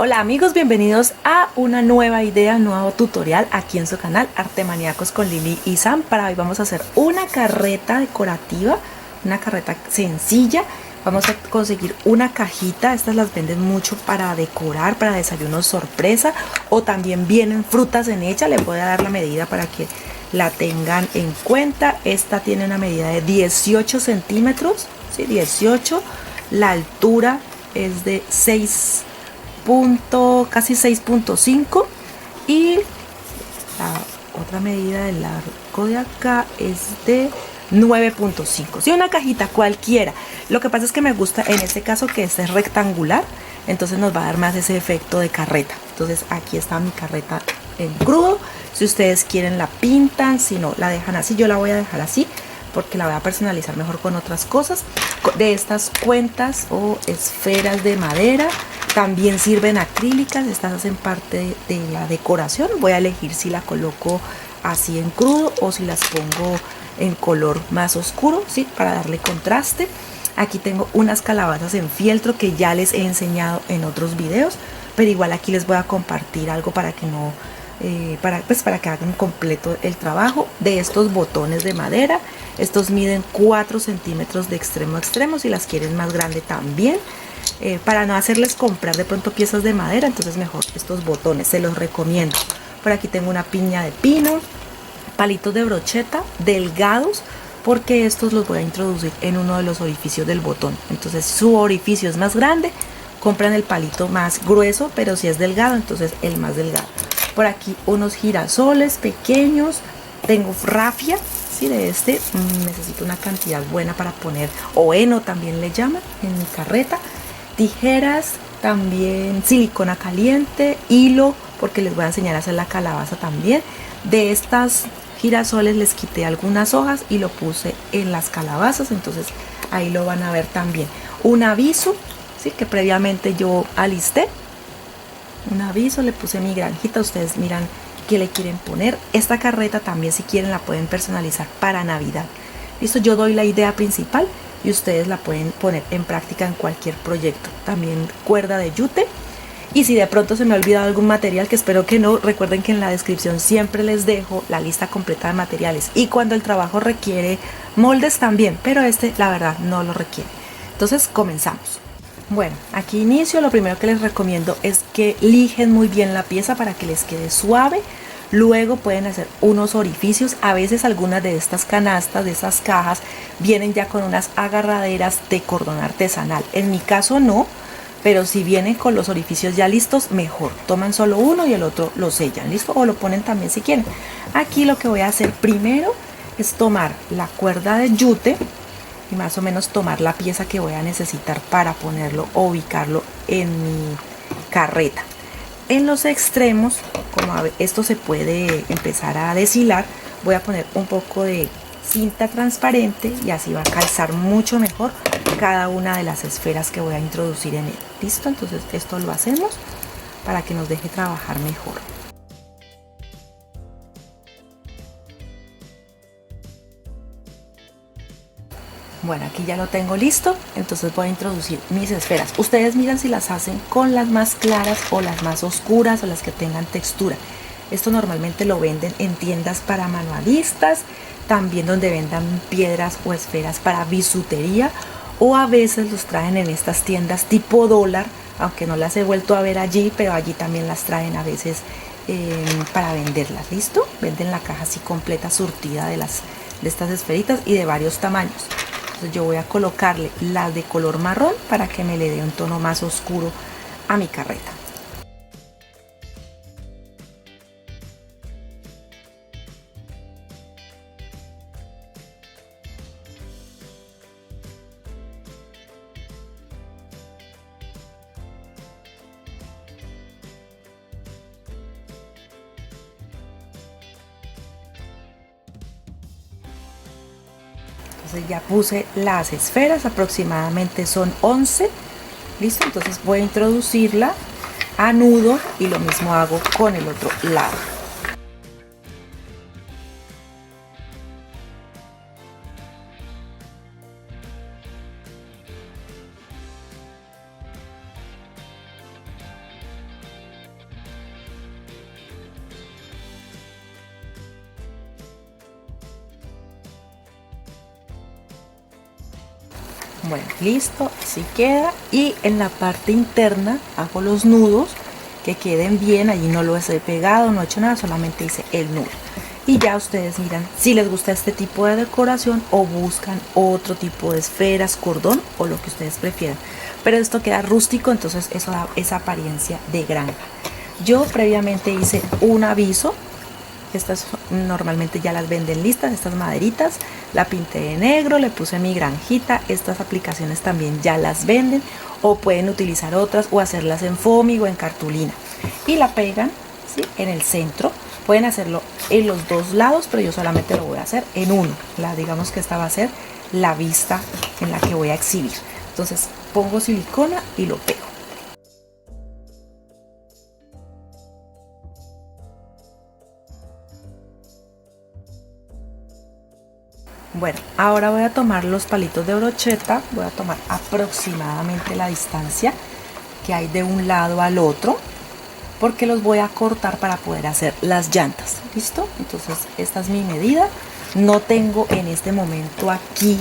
Hola amigos, bienvenidos a una nueva idea, un nuevo tutorial aquí en su canal Arte Maníacos con Lili y Sam. Para hoy vamos a hacer una carreta decorativa, una carreta sencilla. Vamos a conseguir una cajita, estas las venden mucho para decorar, para desayunos sorpresa, o también vienen frutas en ella. Le voy a dar la medida para que la tengan en cuenta. Esta tiene una medida de 18 centímetros, ¿sí? 18, la altura es de 6 casi 6.5 y la otra medida del largo de acá es de 9.5. Si una cajita cualquiera, lo que pasa es que me gusta en este caso que este es rectangular, entonces nos va a dar más ese efecto de carreta. Entonces aquí está mi carreta en crudo. Si ustedes quieren la pintan, si no la dejan así. Yo la voy a dejar así porque la voy a personalizar mejor con otras cosas. De estas cuentas o esferas de madera también sirven acrílicas, estas hacen parte de la decoración. Voy a elegir si la coloco así en crudo o si las pongo en color más oscuro, ¿sí? Para darle contraste. Aquí tengo unas calabazas en fieltro que ya les he enseñado en otros videos, pero igual aquí les voy a compartir algo para que no para que hagan completo el trabajo. De estos botones de madera, estos miden 4 centímetros de extremo a extremo, si las quieren más grande también. Para no hacerles comprar de pronto piezas de madera, entonces mejor estos botones, se los recomiendo. Por aquí tengo una piña de pino, palitos de brocheta delgados, porque estos los voy a introducir en uno de los orificios del botón. Entonces su orificio es más grande, compran el palito más grueso, pero si es delgado, entonces el más delgado. Por aquí unos girasoles pequeños, tengo rafia, ¿sí? De este necesito una cantidad buena para poner, o heno también le llaman, en mi carreta. Tijeras, también silicona caliente, hilo, porque les voy a enseñar a hacer la calabaza también. De estas girasoles les quité algunas hojas y lo puse en las calabazas, entonces ahí lo van a ver también. Un aviso, ¿sí? Que previamente yo alisté. Un aviso, le puse mi granjita, ustedes miran qué le quieren poner. Esta carreta también, si quieren, la pueden personalizar para Navidad. Listo, yo doy la idea principal y ustedes la pueden poner en práctica en cualquier proyecto. También cuerda de yute. Y si de pronto se me ha olvidado algún material, que espero que no, recuerden que en la descripción siempre les dejo la lista completa de materiales. Y cuando el trabajo requiere moldes también, pero este la verdad no lo requiere. Entonces comenzamos. Bueno, aquí inicio. Lo primero que les recomiendo es que lijen muy bien la pieza para que les quede suave. Luego pueden hacer unos orificios. A veces algunas de estas canastas, de esas cajas, vienen ya con unas agarraderas de cordón artesanal. En mi caso no, pero si vienen con los orificios ya listos, mejor. Toman solo uno y el otro lo sellan, ¿listo? O lo ponen también si quieren. Aquí lo que voy a hacer primero es tomar la cuerda de yute y más o menos tomar la pieza que voy a necesitar para ponerlo o ubicarlo en mi carreta. En los extremos, como esto se puede empezar a deshilar, voy a poner un poco de cinta transparente y así va a calzar mucho mejor cada una de las esferas que voy a introducir en él. ¿Listo? Entonces esto lo hacemos para que nos deje trabajar mejor. Bueno, aquí ya lo tengo listo, entonces voy a introducir mis esferas. Ustedes miran si las hacen con las más claras o las más oscuras o las que tengan textura. Esto normalmente lo venden en tiendas para manualistas, también donde vendan piedras o esferas para bisutería, o a veces los traen en estas tiendas tipo dólar, aunque no las he vuelto a ver allí, pero allí también las traen a veces para venderlas. ¿Listo? Venden la caja así completa, surtida de estas esferitas y de varios tamaños. Entonces yo voy a colocarle las de color marrón para que me le dé un tono más oscuro a mi carreta. Entonces ya puse las esferas, aproximadamente son 11. Listo, entonces voy a introducirla a nudo y lo mismo hago con el otro lado. Bueno, listo, así queda. Y en la parte interna hago los nudos que queden bien. Allí no lo he pegado, no he hecho nada, solamente hice el nudo. Y ya ustedes miran si les gusta este tipo de decoración o buscan otro tipo de esferas, cordón o lo que ustedes prefieran. Pero esto queda rústico, entonces eso da esa apariencia de granja. Yo previamente hice un aviso. Estas normalmente ya las venden listas, estas maderitas. La pinté de negro, le puse mi granjita. Estas aplicaciones también ya las venden, o pueden utilizar otras o hacerlas en foamy o en cartulina. Y la pegan, ¿sí?, en el centro. Pueden hacerlo en los dos lados, pero yo solamente lo voy a hacer en uno. Digamos que esta va a ser la vista en la que voy a exhibir. Entonces pongo silicona y lo pego. Bueno, ahora voy a tomar los palitos de brocheta, voy a tomar aproximadamente la distancia que hay de un lado al otro, porque los voy a cortar para poder hacer las llantas. ¿Listo? Entonces esta es mi medida. No tengo en este momento aquí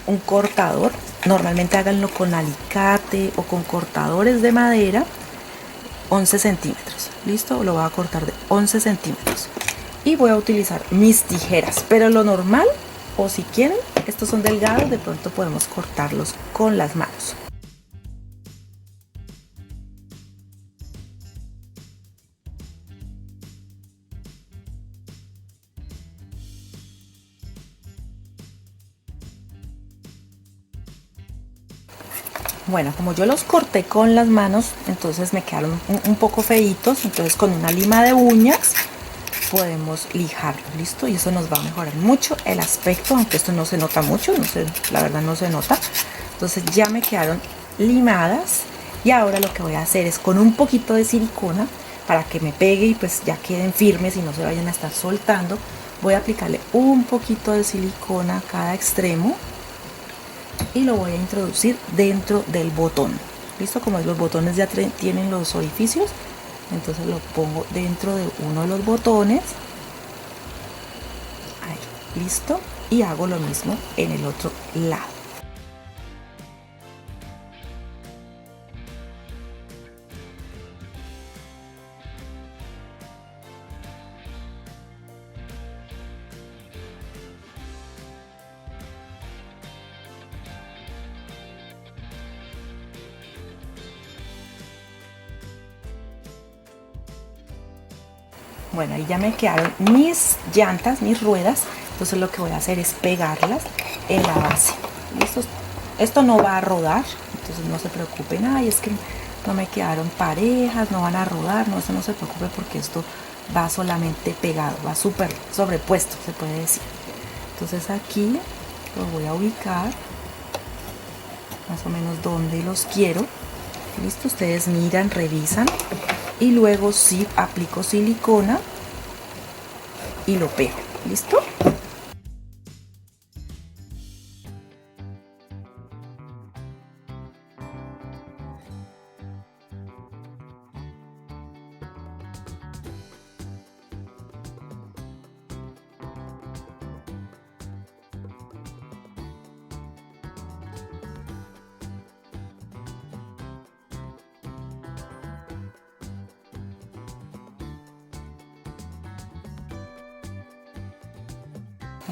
un cortador. Normalmente háganlo con alicate o con cortadores de madera. 11 centímetros. ¿Listo? Lo voy a cortar de 11 centímetros. Y voy a utilizar mis tijeras, pero lo normal, o si quieren, estos son delgados, de pronto podemos cortarlos con las manos. Bueno, como yo los corté con las manos, entonces me quedaron un poco feitos. Entonces con una lima de uñas podemos lijarlo, ¿listo? Y eso nos va a mejorar mucho el aspecto, aunque esto no se nota mucho, no sé, la verdad no se nota. Entonces ya me quedaron limadas, y ahora lo que voy a hacer es con un poquito de silicona para que me pegue y pues ya queden firmes y no se vayan a estar soltando. Voy a aplicarle un poquito de silicona a cada extremo y lo voy a introducir dentro del botón. ¿Listo? Como los botones ya tienen los orificios, entonces lo pongo dentro de uno de los botones. Ahí, listo. Y hago lo mismo en el otro lado. Bueno, ahí ya me quedaron mis llantas, mis ruedas. Entonces lo que voy a hacer es pegarlas en la base. ¿Listo? Esto no va a rodar, entonces no se preocupen. Ay, es que no me quedaron parejas, no van a rodar. No, eso no se preocupe, porque esto va solamente pegado, va súper sobrepuesto, se puede decir. Entonces aquí los voy a ubicar más o menos donde los quiero. Listo, ustedes miran, revisan, y luego sí aplico silicona y lo pego. ¿Listo?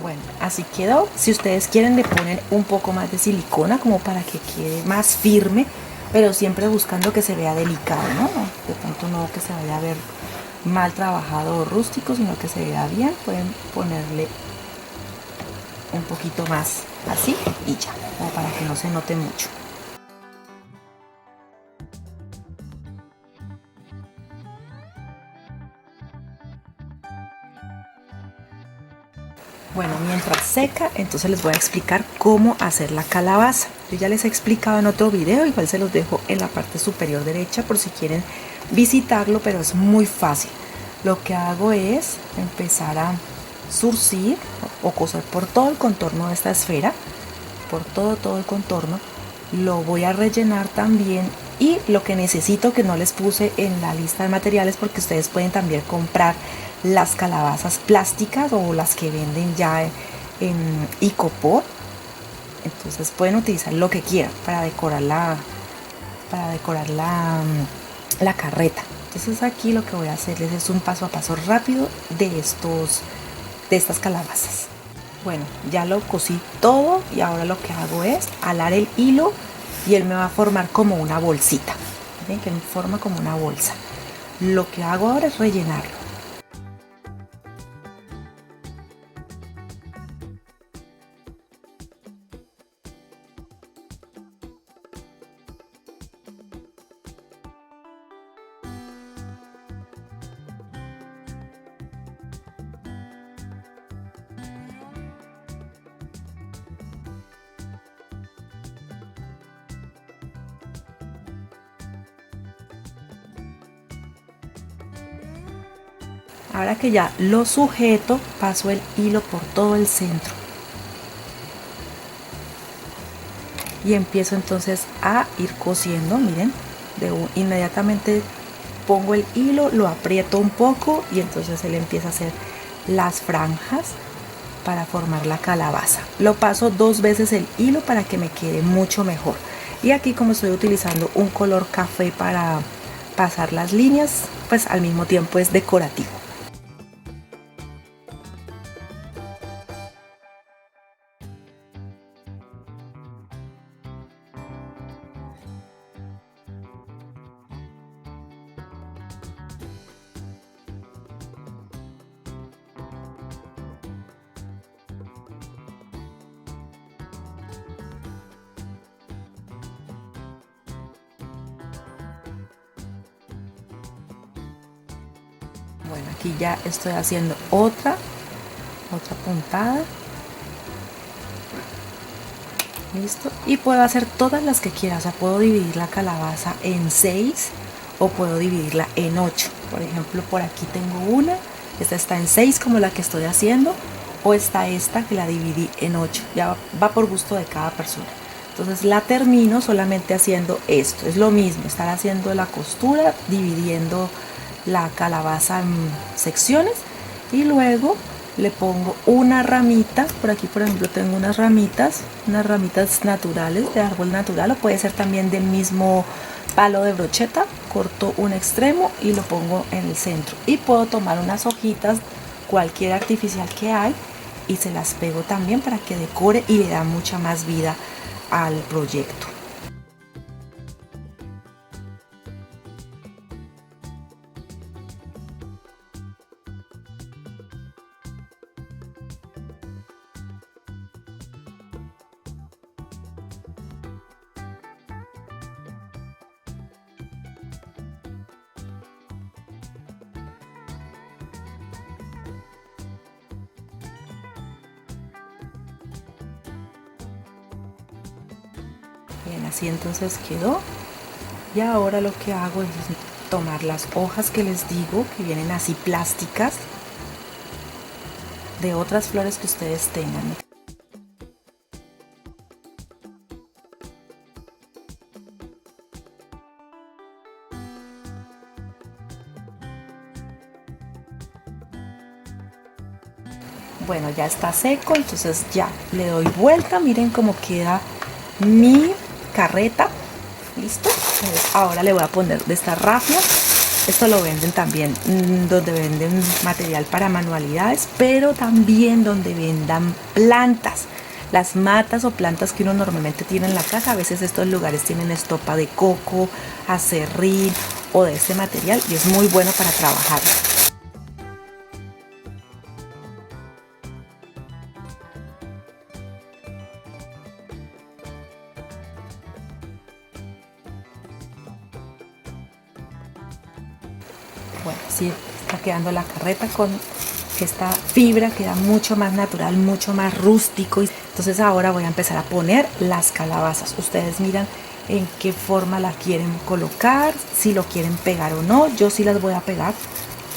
Bueno, así quedó. Si ustedes quieren, le ponen un poco más de silicona como para que quede más firme, pero siempre buscando que se vea delicado, ¿no? De pronto no que se vaya a ver mal trabajado o rústico, sino que se vea bien. Pueden ponerle un poquito más así y ya, como para que no se note mucho. Bueno, mientras seca, entonces les voy a explicar cómo hacer la calabaza. Yo ya les he explicado en otro video, igual se los dejo en la parte superior derecha por si quieren visitarlo, pero es muy fácil. Lo que hago es empezar a zurcir o coser por todo el contorno de esta esfera, por todo el contorno. Lo voy a rellenar también, y lo que necesito, que no les puse en la lista de materiales, porque ustedes pueden también comprar las calabazas plásticas o las que venden ya en icopor, Entonces pueden utilizar lo que quieran para decorar la carreta. Entonces aquí lo que voy a hacerles es un paso a paso rápido de estas calabazas. Bueno, ya lo cosí todo y ahora lo que hago es alar el hilo y él me va a formar como una bolsita. ¿Ven? Que me forma como una bolsa. Lo que hago ahora es rellenarlo. Ahora que ya lo sujeto, paso el hilo por todo el centro. Y empiezo entonces a ir cosiendo, miren, inmediatamente pongo el hilo, lo aprieto un poco y entonces él empieza a hacer las franjas para formar la calabaza. Lo paso 2 veces el hilo para que me quede mucho mejor. Y aquí, como estoy utilizando un color café para pasar las líneas, pues al mismo tiempo es decorativo. Bueno, aquí ya estoy haciendo otra puntada. Listo. Y puedo hacer todas las que quiera. O sea, puedo dividir la calabaza en 6 o puedo dividirla en 8. Por ejemplo, por aquí tengo una. Esta está en 6 como la que estoy haciendo. O está esta que la dividí en 8. Ya va por gusto de cada persona. Entonces la termino solamente haciendo esto. Es lo mismo, estar haciendo la costura, dividiendo la calabaza en secciones y luego le pongo una ramita. Por aquí, por ejemplo, tengo unas ramitas naturales de árbol natural, o puede ser también del mismo palo de brocheta. Corto un extremo y lo pongo en el centro, y puedo tomar unas hojitas, cualquier artificial que hay, y se las pego también para que decore y le da mucha más vida al proyecto. Bien, así entonces quedó. Y ahora lo que hago es tomar las hojas que les digo, que vienen así plásticas, de otras flores que ustedes tengan. Bueno, ya está seco, entonces ya le doy vuelta. Miren cómo queda mi carreta. ¿Listo? Entonces ahora le voy a poner de esta rafia. Esto lo venden también donde venden material para manualidades, pero también donde vendan plantas. Las matas o plantas que uno normalmente tiene en la casa, a veces estos lugares tienen estopa de coco, acerrín o de este material, y es muy bueno para trabajar. Bueno, así está quedando la carreta con esta fibra, queda mucho más natural, mucho más rústico. Entonces ahora voy a empezar a poner las calabazas. Ustedes miran en qué forma la quieren colocar, si lo quieren pegar o no. Yo sí las voy a pegar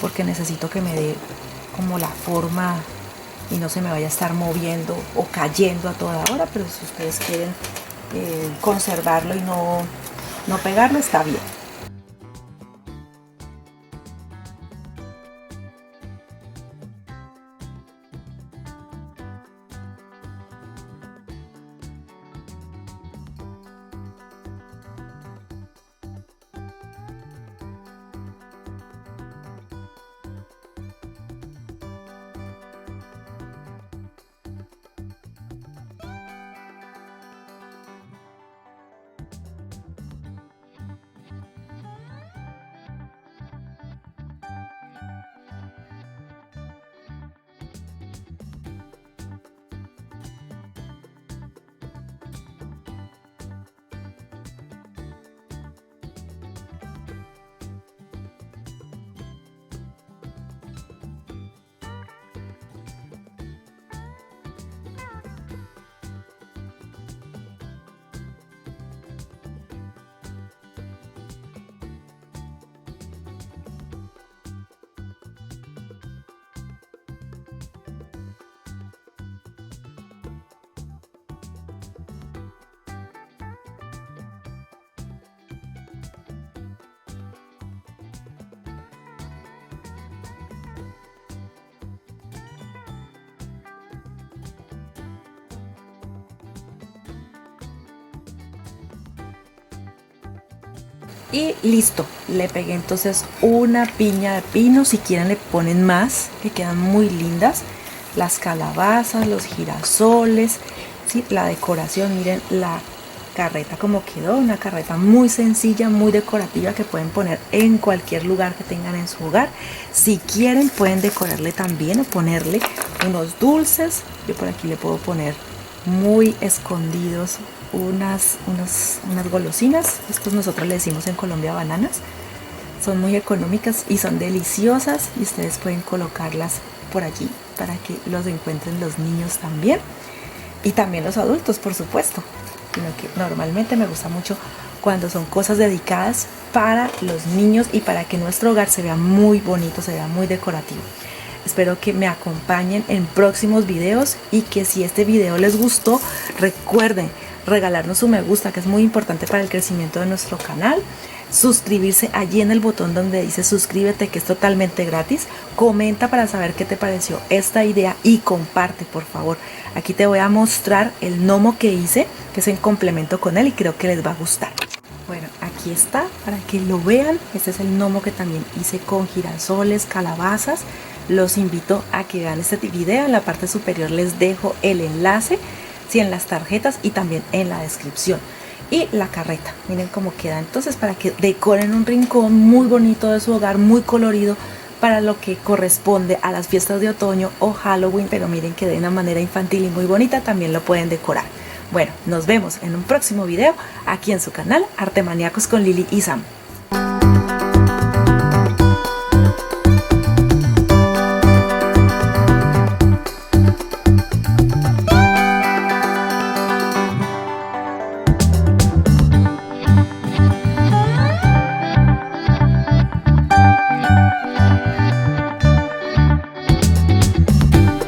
porque necesito que me dé como la forma y no se me vaya a estar moviendo o cayendo a toda hora. Pero si ustedes quieren conservarlo y no pegarlo, está bien. Y listo, le pegué entonces una piña de pino. Si quieren le ponen más, que quedan muy lindas. Las calabazas, los girasoles, ¿sí? La decoración, miren la carreta como quedó, una carreta muy sencilla, muy decorativa, que pueden poner en cualquier lugar que tengan en su hogar. Si quieren pueden decorarle también o ponerle unos dulces. Yo por aquí le puedo poner muy escondidos unas golosinas. Estos nosotros le decimos en Colombia bananas. Son muy económicas y son deliciosas, y ustedes pueden colocarlas por allí para que los encuentren los niños también, y también los adultos, por supuesto. Sino que normalmente me gusta mucho cuando son cosas dedicadas para los niños y para que nuestro hogar se vea muy bonito, se vea muy decorativo. Espero que me acompañen en próximos videos, y que si este video les gustó, recuerden regalarnos un me gusta, que es muy importante para el crecimiento de nuestro canal. Suscribirse allí en el botón donde dice suscríbete, que es totalmente gratis. Comenta para saber qué te pareció esta idea y comparte, por favor. Aquí te voy a mostrar el gnomo que hice, que es en complemento con él, y creo que les va a gustar. Bueno, aquí está para que lo vean. Este es el gnomo que también hice con girasoles, calabazas. Los invito a que vean este video. En la parte superior les dejo el enlace, sí, en las tarjetas y también en la descripción. Y la carreta, miren cómo queda entonces, para que decoren un rincón muy bonito de su hogar, muy colorido, para lo que corresponde a las fiestas de otoño o Halloween. Pero miren que de una manera infantil y muy bonita también lo pueden decorar. Bueno, nos vemos en un próximo video aquí en su canal Artemaníacos con Lili y Sam.